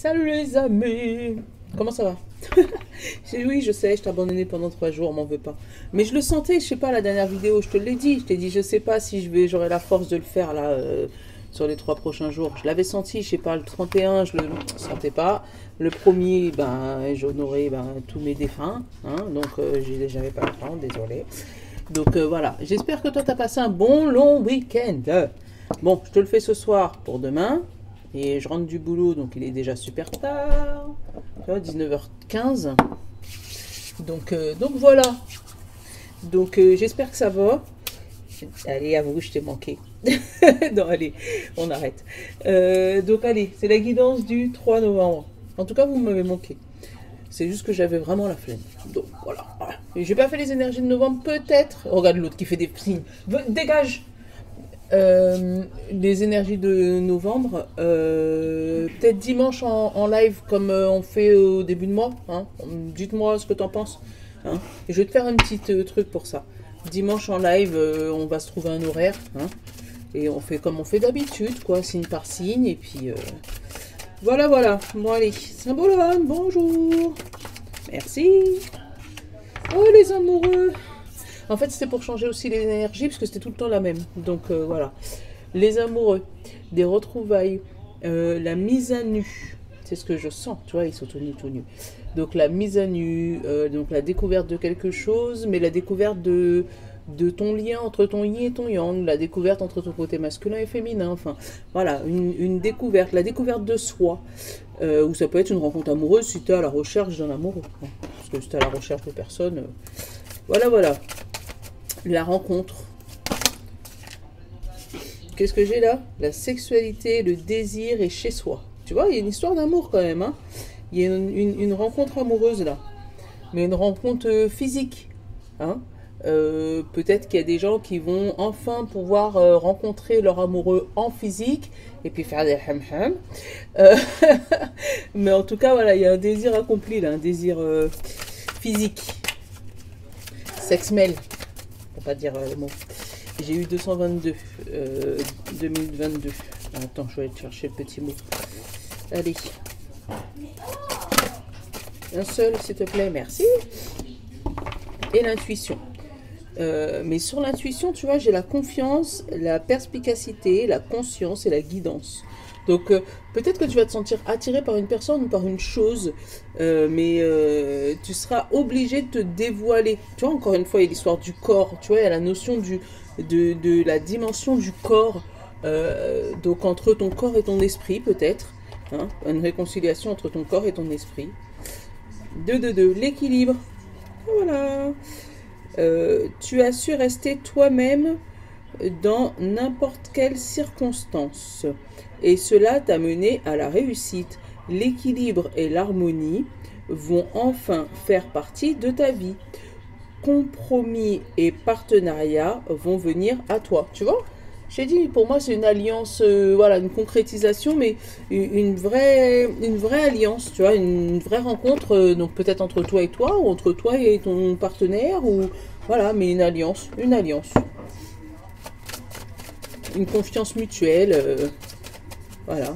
Salut les amis. Comment ça va? Oui, je sais, je t'ai abandonné pendant 3 jours, m'en veux pas. Mais je le sentais, je sais pas, la dernière vidéo, je te l'ai dit. Je t'ai dit, je sais pas si j'aurai la force de le faire là sur les 3 prochains jours. Je l'avais senti, je sais pas, le 31, je le sentais pas. Le premier, ben, j'honorais tous mes défunts, hein, donc j'avais pas le temps, désolé. Donc voilà, j'espère que toi t'as passé un bon long week-end. Bon, je te le fais ce soir pour demain. Et je rentre du boulot, donc il est déjà super tard. Tu vois, 19h15. Donc voilà. Donc j'espère que ça va. Allez, avoue, je t'ai manqué. Non, allez, on arrête. Donc allez, c'est la guidance du 3 novembre. En tout cas, vous m'avez manqué. C'est juste que j'avais vraiment la flemme. Donc voilà. J'ai pas fait les énergies de novembre, peut-être. Regarde l'autre qui fait des signes. Dégage! Les énergies de novembre, peut-être dimanche en live comme on fait au début de mois. Hein. Dites-moi ce que t'en penses. Hein. Et je vais te faire un petit truc pour ça. Dimanche en live, on va se trouver un horaire. Hein. Et on fait comme on fait d'habitude, quoi, signe par signe. Et puis voilà, voilà. Bon, allez, Symbolone, bonjour. Merci. Oh, les amoureux. En fait, c'était pour changer aussi les énergies, parce que c'était tout le temps la même. Donc, voilà. Les amoureux, des retrouvailles, la mise à nu. C'est ce que je sens, tu vois, ils sont tout nus, tout nus. Donc, la mise à nu, donc la découverte de quelque chose, mais la découverte de ton lien entre ton yin et ton yang, la découverte entre ton côté masculin et féminin, enfin, voilà, une découverte, la découverte de soi, ou ça peut être une rencontre amoureuse si tu es à la recherche d'un amoureux, hein, parce que si tu es à la recherche de personne, voilà, voilà. La rencontre. Qu'est-ce que j'ai là? La sexualité, le désir est chez soi. Tu vois, il y a une histoire d'amour quand même. Hein, il y a une rencontre amoureuse là. Mais une rencontre physique. Hein, peut-être qu'il y a des gens qui vont enfin pouvoir rencontrer leur amoureux en physique et puis faire des ham-ham. Mais en tout cas, voilà, il y a un désir accompli là, un désir physique. Sex-mail. Pas dire le mot. J'ai eu 222 2022. Attends, je vais aller chercher le petit mot. Allez. Un seul, s'il te plaît, merci. Et l'intuition. Mais sur l'intuition, tu vois, j'ai la confiance, la perspicacité, la conscience et la guidance. Donc, peut-être que tu vas te sentir attiré par une personne ou par une chose, mais tu seras obligé de te dévoiler. Tu vois, encore une fois, il y a l'histoire du corps. Tu vois, il y a la notion de la dimension du corps. Donc, entre ton corps et ton esprit, peut-être. Hein, une réconciliation entre ton corps et ton esprit. 2. L'équilibre. Voilà. Tu as su rester toi-même dans n'importe quelle circonstance. Et cela t'a mené à la réussite. L'équilibre et l'harmonie vont enfin faire partie de ta vie. Compromis et partenariat vont venir à toi. Tu vois? J'ai dit, pour moi, c'est une alliance, voilà, une concrétisation, mais une vraie alliance, tu vois, une vraie rencontre, donc peut-être entre toi et toi, ou entre toi et ton partenaire, ou voilà, mais une alliance, une confiance mutuelle, voilà.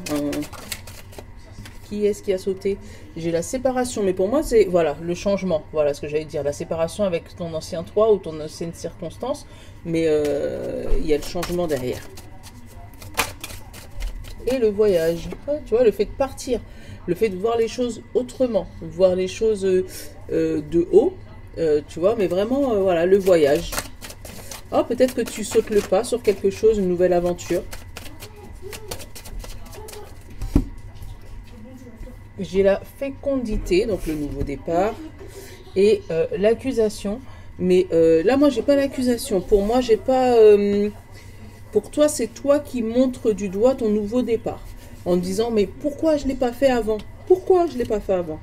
Qui est-ce qui a sauté? J'ai la séparation, mais pour moi, c'est voilà le changement. Voilà ce que j'allais dire. La séparation avec ton ancien toi ou ton ancienne circonstance, mais il y a le changement derrière. Et le voyage, tu vois, le fait de partir, le fait de voir les choses autrement, voir les choses de haut, tu vois, mais vraiment, voilà, le voyage. Oh, peut-être que tu sautes le pas sur quelque chose, une nouvelle aventure. J'ai la fécondité, donc le nouveau départ, et l'accusation. Mais là, moi, j'ai pas l'accusation. Pour moi, j'ai pas... pour toi, c'est toi qui montres du doigt ton nouveau départ. En disant, mais pourquoi je ne l'ai pas fait avant? Pourquoi je ne l'ai pas fait avant?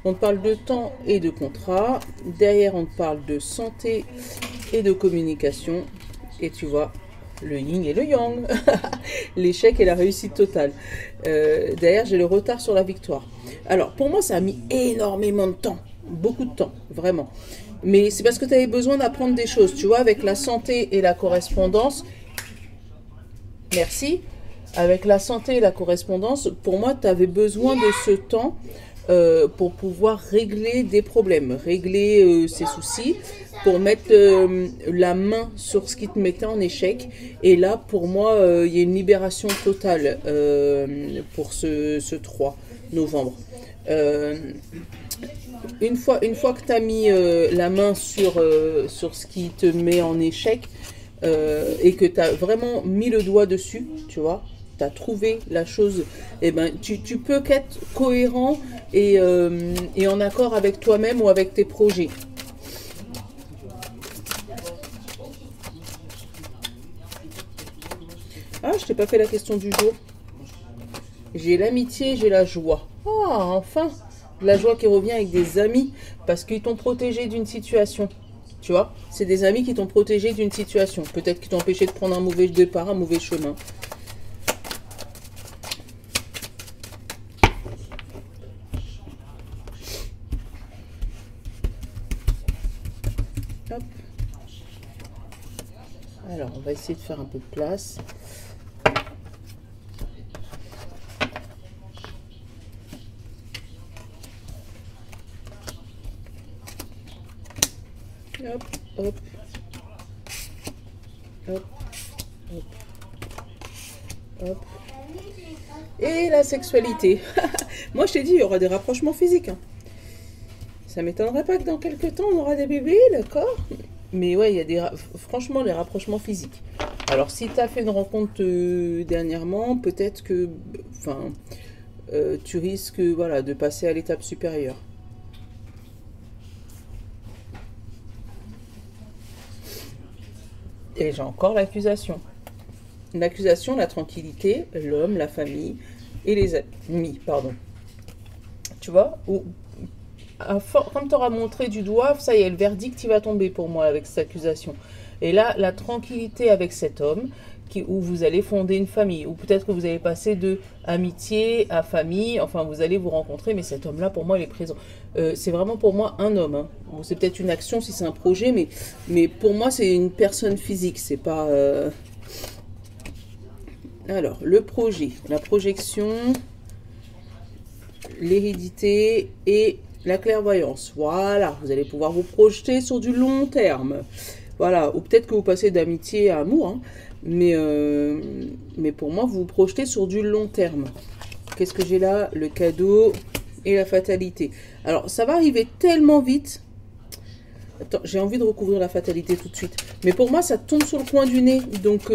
On te parle de temps et de contrat. Derrière, on te parle de santé et de communication. Et tu vois... le yin et le yang, l'échec et la réussite totale. Derrière, j'ai le retard sur la victoire. Alors, pour moi, ça a mis énormément de temps, beaucoup de temps, vraiment. Mais c'est parce que tu avais besoin d'apprendre des choses, tu vois, avec la santé et la correspondance. Merci. avec la santé et la correspondance, pour moi, tu avais besoin de ce temps pour pouvoir régler des problèmes, régler ces soucis, pour mettre la main sur ce qui te mettait en échec. Et là, pour moi, il y a une libération totale pour ce 3 novembre. Une fois que tu as mis la main sur ce qui te met en échec et que tu as vraiment mis le doigt dessus, tu vois, tu as trouvé la chose, et ben, tu peux qu'être cohérent et en accord avec toi-même ou avec tes projets. Ah, je t'ai pas fait la question du jour. J'ai l'amitié, j'ai la joie. Ah, enfin, la joie qui revient avec des amis parce qu'ils t'ont protégé d'une situation. Tu vois, c'est des amis qui t'ont protégé d'une situation. Peut-être qu'ils t'ont empêché de prendre un mauvais départ, un mauvais chemin. Hop. Alors, on va essayer de faire un peu de place. Hop, hop, hop, hop, hop. Et la sexualité. Moi, je t'ai dit, il y aura des rapprochements physiques. Hein. Ça m'étonnerait pas que dans quelques temps, on aura des bébés, d'accord? Mais ouais, il y a des franchement, les rapprochements physiques. Alors, si tu as fait une rencontre dernièrement, peut-être que tu risques voilà, de passer à l'étape supérieure. Et j'ai encore l'accusation. L'accusation, la tranquillité, l'homme, la famille et les amis, pardon. Tu vois, comme tu auras montré du doigt, ça y est, le verdict il va tomber pour moi avec cette accusation. Et là, la tranquillité avec cet homme, où vous allez fonder une famille, ou peut-être que vous allez passer de amitié à famille, enfin vous allez vous rencontrer, mais cet homme-là, pour moi, il est présent. C'est vraiment pour moi un homme. Hein. Bon, c'est peut-être une action si c'est un projet, mais pour moi, c'est une personne physique, c'est pas... Alors, le projet, la projection, l'hérédité et la clairvoyance. Voilà, vous allez pouvoir vous projeter sur du long terme. Voilà, ou peut-être que vous passez d'amitié à amour, hein, mais pour moi, vous vous projetez sur du long terme. Qu'est-ce que j'ai là? Le cadeau et la fatalité. Alors, ça va arriver tellement vite. Attends, j'ai envie de recouvrir la fatalité tout de suite. Mais pour moi, ça tombe sur le coin du nez. Donc,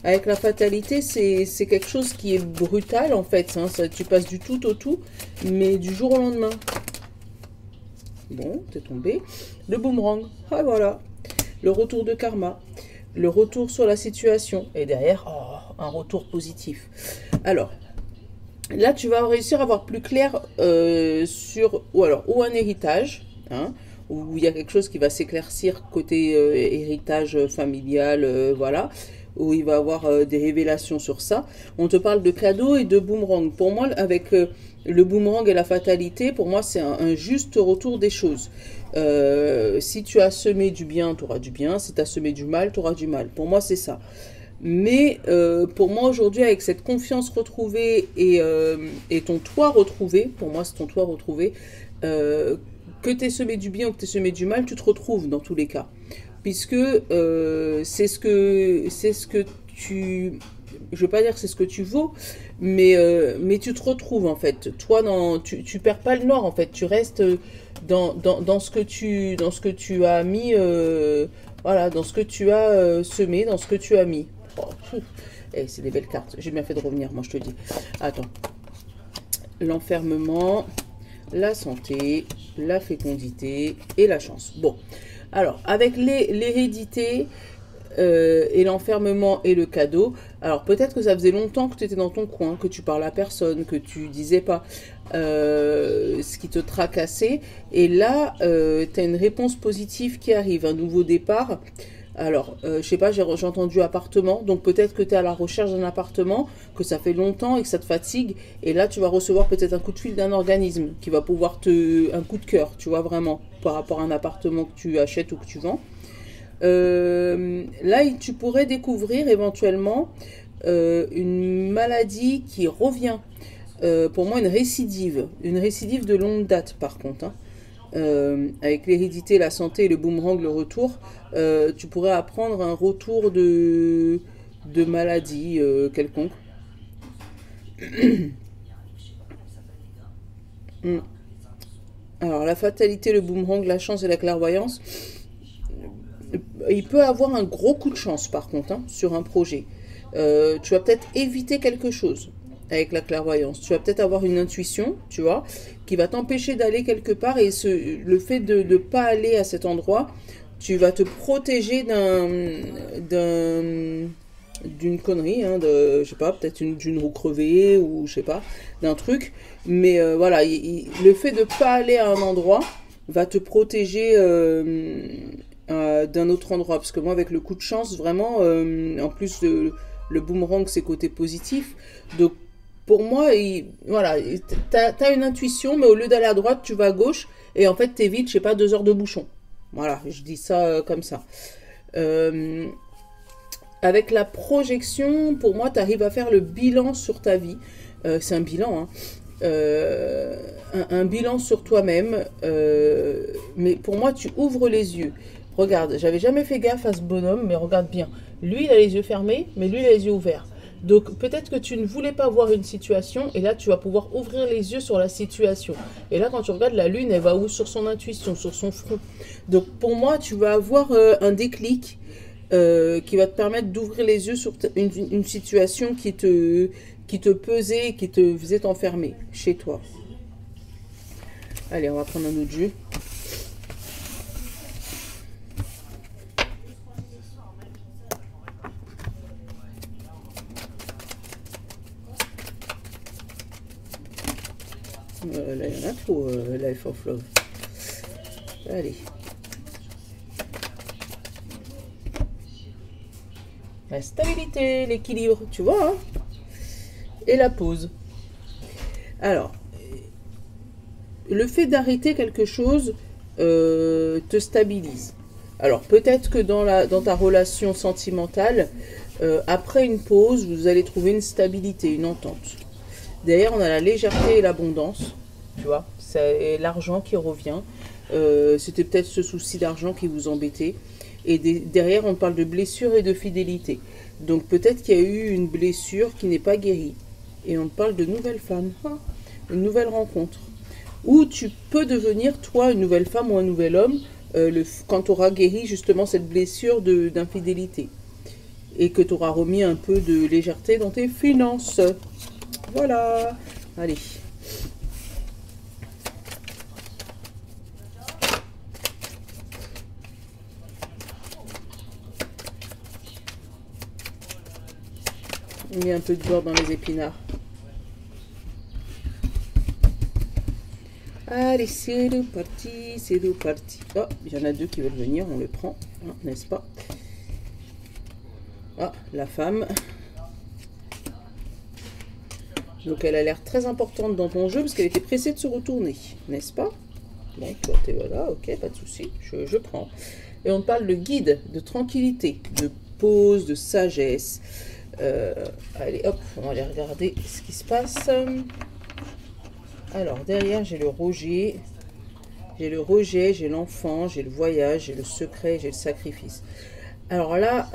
avec la fatalité, c'est quelque chose qui est brutal, en fait. Hein. Ça, tu passes du tout au tout, mais du jour au lendemain. Bon, t'es tombé. Le boomerang. Ah, voilà. Le retour de karma. Le retour sur la situation. Et derrière, oh, un retour positif. Alors, là, tu vas réussir à voir plus clair sur... Ou un héritage, hein, où il y a quelque chose qui va s'éclaircir côté héritage familial, voilà, où il va y avoir des révélations sur ça. On te parle de cadeaux et de boomerang. Pour moi, avec le boomerang et la fatalité, pour moi, c'est un juste retour des choses. Si tu as semé du bien, tu auras du bien. Si tu as semé du mal, tu auras du mal. Pour moi, c'est ça. Mais pour moi, aujourd'hui, avec cette confiance retrouvée et ton toit retrouvé, pour moi, c'est ton toit retrouvé, que tu aies semé du bien ou que tu aies semé du mal, tu te retrouves dans tous les cas. Puisque c'est ce que tu... Je veux pas dire c'est ce que tu vaux, mais tu te retrouves en fait. Toi, tu perds pas le nord en fait. Tu restes dans ce que tu as mis, voilà, dans ce que tu as semé, dans ce que tu as mis. Oh, c'est des belles cartes. J'ai bien fait de revenir, moi je te dis. Attends. L'enfermement, la santé, la fécondité et la chance. Bon. Alors, avec l'hérédité et l'enfermement et le cadeau, alors peut-être que ça faisait longtemps que tu étais dans ton coin, que tu parlais à personne, que tu disais pas ce qui te tracassait. Et là, tu as une réponse positive qui arrive, un nouveau départ. Alors, je sais pas, j'ai entendu appartement, donc peut-être que tu es à la recherche d'un appartement, que ça fait longtemps et que ça te fatigue, et là tu vas recevoir peut-être un coup de fil d'un organisme qui va pouvoir un coup de cœur, tu vois, vraiment, par rapport à un appartement que tu achètes ou que tu vends. Là, tu pourrais découvrir éventuellement une maladie qui revient. Pour moi, une récidive de longue date par contre, hein. Avec l'hérédité, la santé et le boomerang, le retour, tu pourrais apprendre un retour de maladie quelconque. Alors, la fatalité, le boomerang, la chance et la clairvoyance, il peut avoir un gros coup de chance par contre, hein, sur un projet. Tu vas peut-être éviter quelque chose avec la clairvoyance. Tu vas peut-être avoir une intuition, tu vois, qui va t'empêcher d'aller quelque part, et le fait de ne pas aller à cet endroit, tu vas te protéger d'une connerie, hein, je sais pas, peut-être d'une roue crevée, ou je sais pas, d'un truc. Mais voilà, le fait de pas aller à un endroit va te protéger d'un autre endroit. Parce que moi, avec le coup de chance, vraiment, en plus le boomerang, c'est côté positif. Donc, pour moi, voilà, t'as une intuition, mais au lieu d'aller à droite, tu vas à gauche, et en fait, t'évites, je sais pas, 2 heures de bouchon. Voilà, je dis ça comme ça. Avec la projection, pour moi, tu arrives à faire le bilan sur ta vie. C'est un bilan, hein. Un bilan sur toi-même. Mais pour moi, tu ouvres les yeux. Regarde, j'avais jamais fait gaffe à ce bonhomme, mais regarde bien. Lui, il a les yeux fermés, mais lui, il a les yeux ouverts. Donc, peut-être que tu ne voulais pas voir une situation, et là, tu vas pouvoir ouvrir les yeux sur la situation. Et là, quand tu regardes la lune, elle va où? Sur son intuition, sur son front. Donc, pour moi, tu vas avoir un déclic qui va te permettre d'ouvrir les yeux sur une situation qui te pesait, qui te faisait t'enfermer chez toi. Allez, on va prendre un autre jus. Là, il y en a trop, Life of Love. Allez. La stabilité, l'équilibre, tu vois, hein, et la pause. Alors, le fait d'arrêter quelque chose te stabilise. Alors, peut-être que dans ta relation sentimentale, après une pause, vous allez trouver une stabilité, une entente. Derrière, on a la légèreté et l'abondance, tu vois, c'est l'argent qui revient. C'était peut-être ce souci d'argent qui vous embêtait. Et derrière, on parle de blessure et de fidélité. Donc peut-être qu'il y a eu une blessure qui n'est pas guérie. Et on parle de nouvelle femme, une nouvelle rencontre. Ou tu peux devenir, toi, une nouvelle femme ou un nouvel homme, quand tu auras guéri justement cette blessure d'infidélité. Et que tu auras remis un peu de légèreté dans tes finances. Voilà. Allez. Il y a un peu de beurre dans les épinards. Allez, c'est reparti, c'est reparti. Oh, il y en a 2 qui veulent venir, on les prend, hein, n'est-ce pas? Ah, la femme. Donc elle a l'air très importante dans ton jeu parce qu'elle était pressée de se retourner, n'est-ce pas? Bon, toi, t'es voilà, ok, pas de souci, je prends. Et on parle de guide, de tranquillité, de pause, de sagesse. Allez, hop, on va aller regarder ce qui se passe. Alors, derrière, j'ai le rejet. J'ai le rejet, j'ai l'enfant, j'ai le voyage, j'ai le secret, j'ai le sacrifice. Alors là,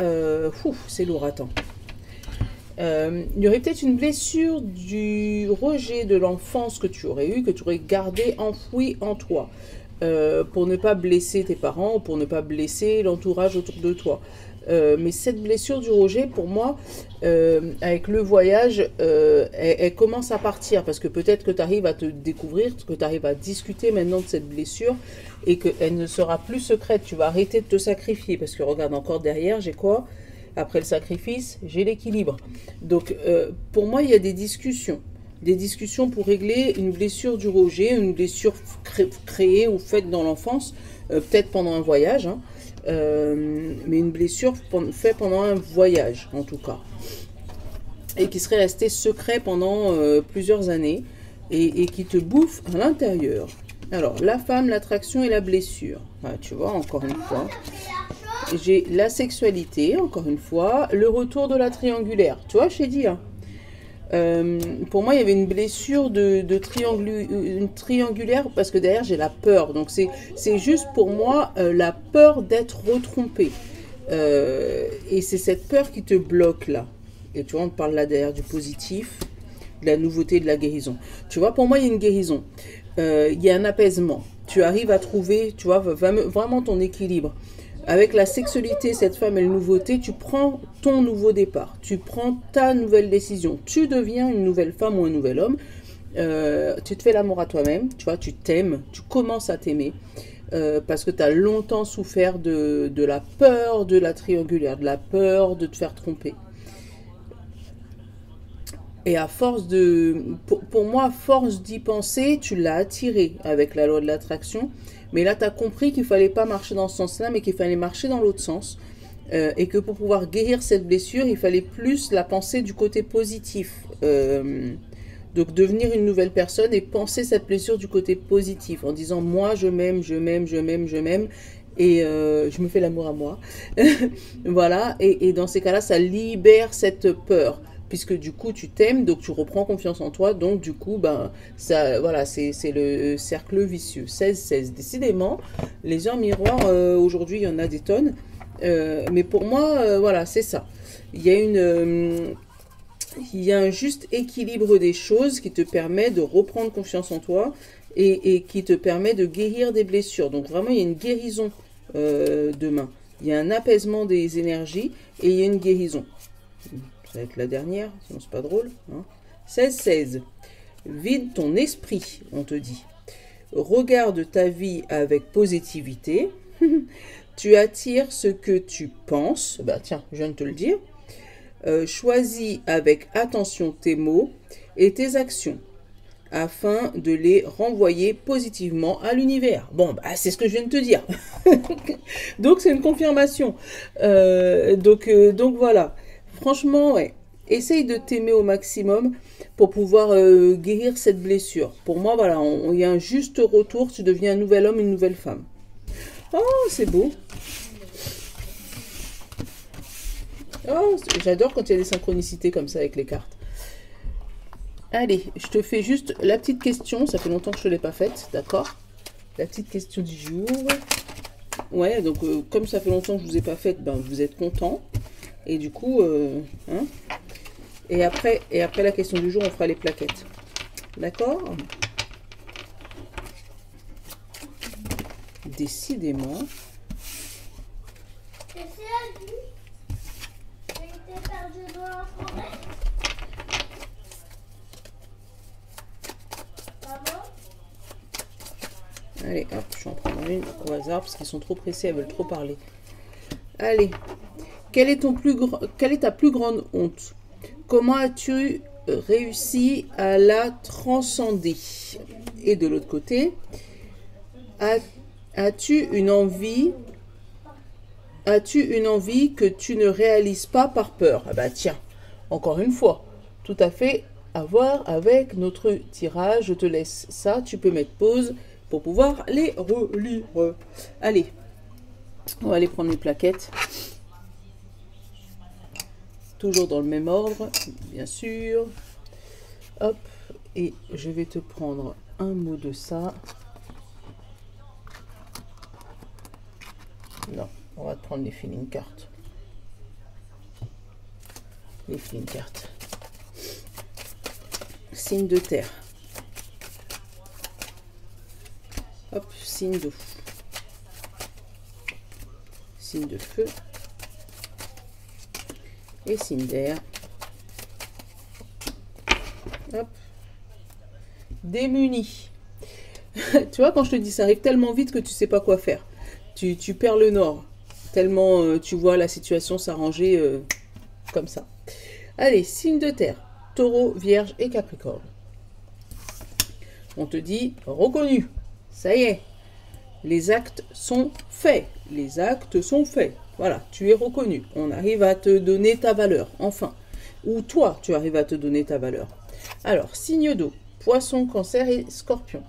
c'est lourd, attends. Il y aurait peut-être une blessure du rejet de l'enfance que tu aurais eu, que tu aurais gardé enfoui en toi. Pour ne pas blesser tes parents, pour ne pas blesser l'entourage autour de toi. Mais cette blessure du rejet, pour moi, avec le voyage, elle commence à partir. Parce que peut-être que tu arrives à te découvrir, que tu arrives à discuter maintenant de cette blessure et qu'elle ne sera plus secrète. Tu vas arrêter de te sacrifier. Parce que regarde, encore derrière, j'ai quoi? Après le sacrifice, j'ai l'équilibre. Donc, pour moi, il y a des discussions. Des discussions pour régler une blessure du rejet, une blessure créée ou faite dans l'enfance, peut-être pendant un voyage, hein. Mais une blessure faite pendant un voyage en tout cas, et qui serait restée secret pendant plusieurs années et qui te bouffe à l'intérieur. Alors la femme, l'attraction et la blessure, tu vois, encore une fois, j'ai la sexualité, encore une fois, le retour de la triangulaire. Tu vois, je t'ai dit, hein. Pour moi, il y avait une blessure de une triangulaire parce que derrière, j'ai la peur. Donc, c'est juste pour moi la peur d'être retrompée. Et c'est cette peur qui te bloque là. Et tu vois, on te parle là derrière du positif, de la nouveauté, de la guérison. Tu vois, pour moi, il y a une guérison. Il y a un apaisement. Tu arrives à trouver, tu vois, vraiment ton équilibre. Avec la sexualité, cette femme et la nouveauté, tu prends ton nouveau départ. Tu prends ta nouvelle décision. Tu deviens une nouvelle femme ou un nouvel homme. Tu te fais l'amour à toi-même. Tu vois, tu t'aimes. Tu commences à t'aimer. Parce que tu as longtemps souffert de la peur de la triangulaire, de la peur de te faire tromper. Et à force pour moi, à force d'y penser, tu l'as attiré avec la loi de l'attraction. Mais là, tu as compris qu'il ne fallait pas marcher dans ce sens-là, mais qu'il fallait marcher dans l'autre sens. Et que pour pouvoir guérir cette blessure, il fallait plus la penser du côté positif. Donc, devenir une nouvelle personne et penser cette blessure du côté positif. En disant, moi, je m'aime, je m'aime, je m'aime, je m'aime. Et je me fais l'amour à moi. Voilà. Et dans ces cas-là, ça libère cette peur. Puisque du coup, tu t'aimes, donc tu reprends confiance en toi. Donc, du coup, ben, ça, voilà, c'est le cercle vicieux. 16-16. Décidément, les heures miroirs, aujourd'hui, il y en a des tonnes. Mais pour moi, voilà, c'est ça. Il y a un juste équilibre des choses qui te permet de reprendre confiance en toi et qui te permet de guérir des blessures. Donc, vraiment, il y a une guérison demain. Il y a un apaisement des énergies et il y a une guérison. Ça va être la dernière, sinon c'est pas drôle. Hein. 16-16. Vide ton esprit, on te dit. Regarde ta vie avec positivité. Tu attires ce que tu penses. Bah tiens, je viens de te le dire. Choisis avec attention tes mots et tes actions afin de les renvoyer positivement à l'univers. Bon, bah, c'est ce que je viens de te dire. Donc, c'est une confirmation. Donc voilà. Franchement, ouais. Essaye de t'aimer au maximum pour pouvoir guérir cette blessure. Pour moi, voilà, il y a un juste retour. Tu deviens un nouvel homme, une nouvelle femme. Oh, c'est beau. Oh, j'adore quand il y a des synchronicités comme ça avec les cartes. Allez, je te fais juste la petite question. Ça fait longtemps que je ne l'ai pas faite, d'accord? La petite question du jour. Ouais, donc comme ça fait longtemps que je ne vous ai pas faite, ben, vous êtes content. Et du coup, hein, et après la question du jour, on fera les plaquettes. D'accord? Décidément. Allez, hop, je vais en prendre une au hasard parce qu'ils sont trop pressés, elles veulent trop parler. Allez. Quelle est ta plus grande honte? Comment as-tu réussi à la transcender? Et de l'autre côté, as-tu une envie que tu ne réalises pas par peur? Ah bah tiens, encore une fois, tout à fait à voir avec notre tirage. Je te laisse ça, tu peux mettre pause pour pouvoir les relire. Allez, on va aller prendre les plaquettes. Toujours dans le même ordre, bien sûr. Hop, et je vais te prendre un mot de ça. Non, on va te prendre les feeling cartes. Les feeling cartes. Signe de terre. Hop, signe d'eau. Signe de feu. Et signe d'air. Hop. Démuni. Tu vois, quand je te dis, ça arrive tellement vite que tu sais pas quoi faire. Tu perds le nord. Tellement tu vois la situation s'arranger comme ça. Allez, signe de terre. Taureau, Vierge et Capricorne. On te dit, reconnu. Ça y est. Les actes sont faits. Les actes sont faits. Voilà, tu es reconnu. On arrive à te donner ta valeur, enfin. Ou toi, tu arrives à te donner ta valeur. Alors, signe d'eau, Poisson, Cancer et Scorpion.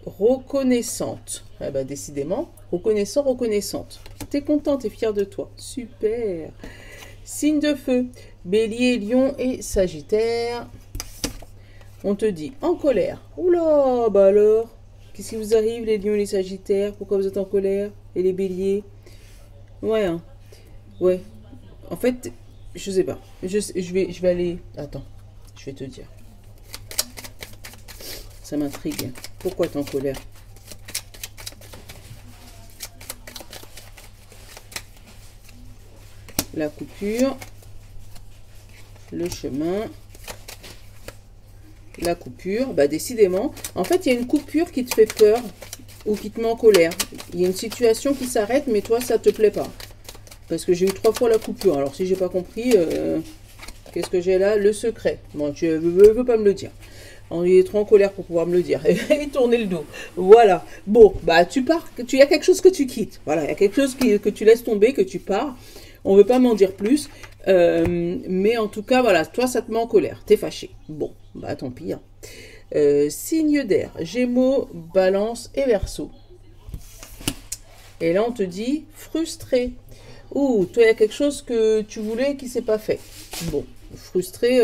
reconnaissante. Ah bah décidément, reconnaissant, reconnaissante. T'es content, t'es fier de toi. Super. Signe de feu, Bélier, Lion et Sagittaire. On te dit en colère. Oula, bah alors, qu'est-ce qui vous arrive les Lions et les Sagittaires? Pourquoi vous êtes en colère? Et les Béliers? Ouais, hein. Ouais. En fait, je sais pas. Je vais aller. Attends, je vais te dire. Ça m'intrigue. Pourquoi t'es en colère? La coupure, le chemin, la coupure. Bah décidément, en fait, il y a une coupure qui te fait peur ou qui te met en colère. Il y a une situation qui s'arrête, mais toi, ça te plaît pas. Parce que j'ai eu 3 fois la coupure. Alors, si j'ai pas compris, qu'est-ce que j'ai là? Le secret. Bon, tu veux pas me le dire. Il est trop en colère pour pouvoir me le dire. Et tourner le dos. Voilà. Bon, bah tu pars. Il y a quelque chose que tu quittes. Voilà, il y a quelque chose que tu laisses tomber, que tu pars. On ne veut pas m'en dire plus. Mais en tout cas, voilà, toi, ça te met en colère. T'es fâché. Bon, bah tant pis. Hein. Signe d'air. Gémeaux, Balance et Verseau. Et là, on te dit frustré. Ouh, toi, il y a quelque chose que tu voulais qui s'est pas fait. Bon, frustré,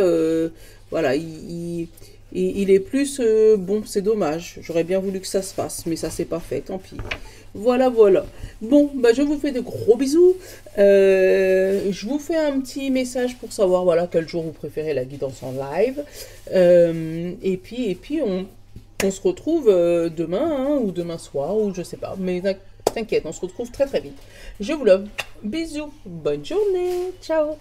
voilà, il est plus... bon, c'est dommage. J'aurais bien voulu que ça se fasse, mais ça s'est pas fait, tant pis. Voilà, voilà. Bon, bah, je vous fais de gros bisous. Je vous fais un petit message pour savoir, voilà, quel jour vous préférez la guidance en live. Et puis on se retrouve demain, hein, ou demain soir, ou je sais pas. Mais t'inquiète, on se retrouve très très vite. Je vous love. Bisous. Bonne journée. Ciao.